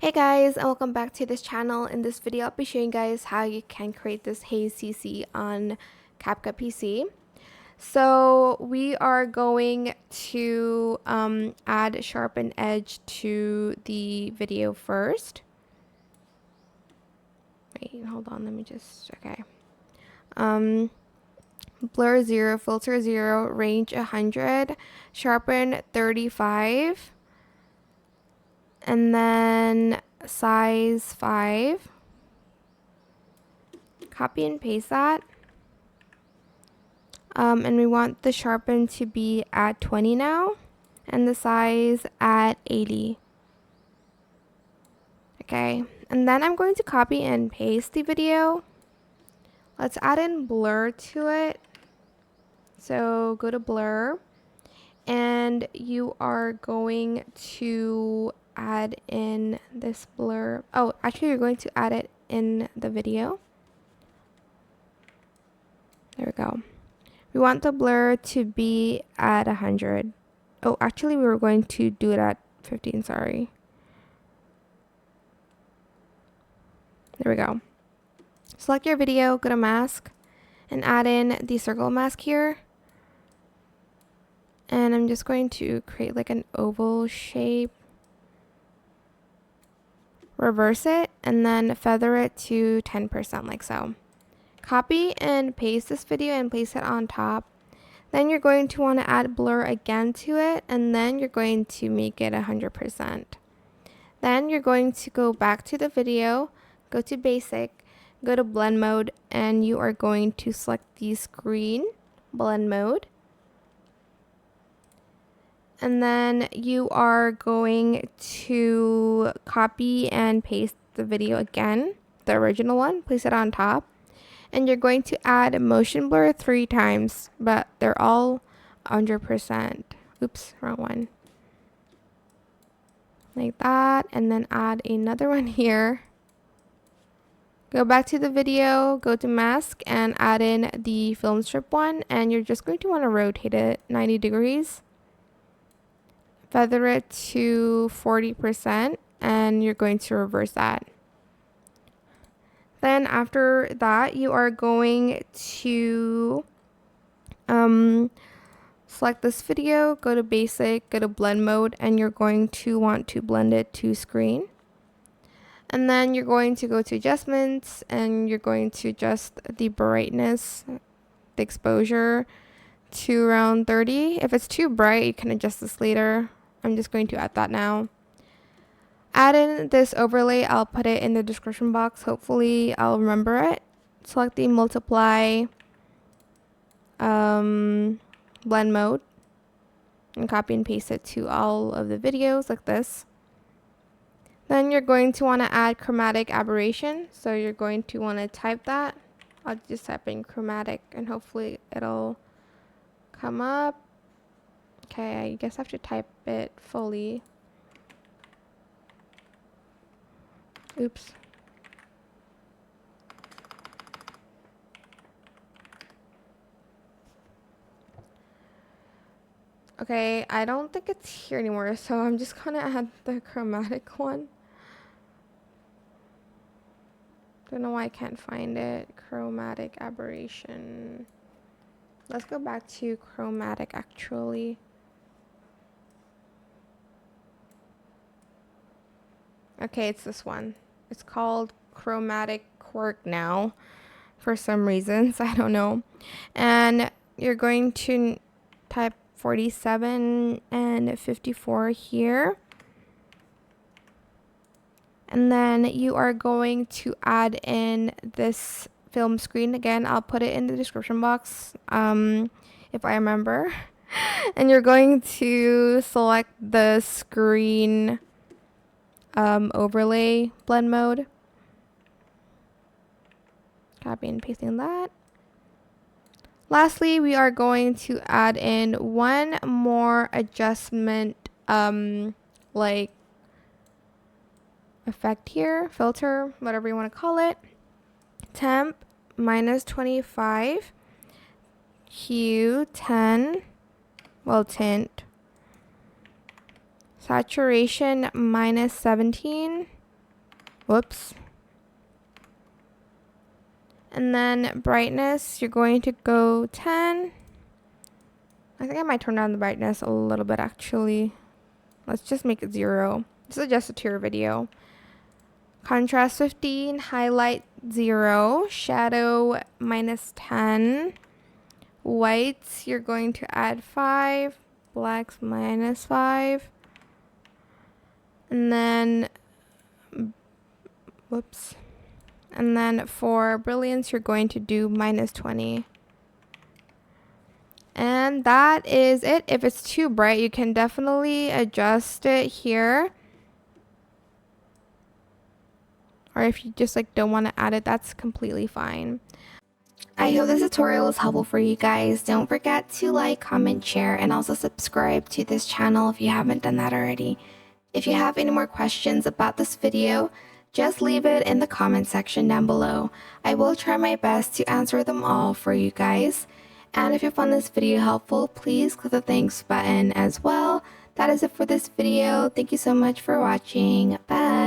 Hey guys, and welcome back to this channel. In this video, I'll be showing you guys how you can create this Haze CC on CapCut PC. So we are going to add sharpen edge to the video first. Wait, hold on, let me just, okay. Blur 0, filter 0, range 100, sharpen 35. And then size 5. Copy and paste that. And we want the sharpen to be at 20 now. And the size at 80. Okay. And then I'm going to copy and paste the video. Let's add in blur to it. So go to blur. And you are going to add in this blur. Oh, actually you're going to add it in the video. There we go. We want the blur to be at 100. Oh, actually we were going to do it at 15, sorry. There we go. Select your video, go to mask, and add in the circle mask here. And I'm just going to create like an oval shape. Reverse it, and then feather it to 10% like so. Copy and paste this video and place it on top. Then you're going to want to add blur again to it, and then you're going to make it 100%. Then you're going to go back to the video, go to basic, go to blend mode, and you are going to select the screen blend mode. And then you are going to copy and paste the video again, the original one, place it on top. And you're going to add motion blur 3 times, but they're all 100%. Oops, wrong one. Like that, and then add another one here. Go back to the video, go to mask, and add in the film strip one, and you're just going to want to rotate it 90 degrees. Feather it to 40%, and you're going to reverse that. Then after that, you are going to select this video, go to basic, go to blend mode, and you're going to want to blend it to screen. And then you're going to go to adjustments, and you're going to adjust the brightness, the exposure to around 30. If it's too bright, you can adjust this later. I'm just going to add that now. Add in this overlay. I'll put it in the description box. Hopefully I'll remember it. Select the multiply blend mode and copy and paste it to all of the videos like this. Then you're going to want to add chromatic aberration. So you're going to want to type that. I'll just type in chromatic and hopefully it'll come up. Okay, I guess I have to type it fully. Oops. Okay, I don't think it's here anymore, so I'm just gonna add the chromatic one. Don't know why I can't find it. Chromatic aberration. Let's go back to chromatic actually. Okay, it's this one. It's called chromatic quirk now for some reasons. I don't know. And you're going to type 47 and 54 here. And then you are going to add in this film screen again. I'll put it in the description box if I remember. And you're going to select the screen overlay blend mode. Copy and pasting that. Lastly, we are going to add in one more adjustment like effect here, filter, whatever you want to call it. Temp -25, hue 10, well, tint, saturation -17, Whoops. And then brightness, you're going to go 10. I think I might turn down the brightness a little bit actually. Let's just make it 0. This is just a tier video. Contrast 15, highlight 0, shadow -10, whites you're going to add 5, blacks -5, and then, whoops, and then for brilliance you're going to do -20. And that is it. If it's too bright, you can definitely adjust it here. Or if you just like don't want to add it, that's completely fine. I hope this tutorial was helpful for you guys. Don't forget to like, comment, share, and also subscribe to this channel if you haven't done that already. If you have any more questions about this video, just leave it in the comment section down below. I will try my best to answer them all for you guys. And if you found this video helpful, please click the thanks button as well. That is it for this video. Thank you so much for watching. Bye!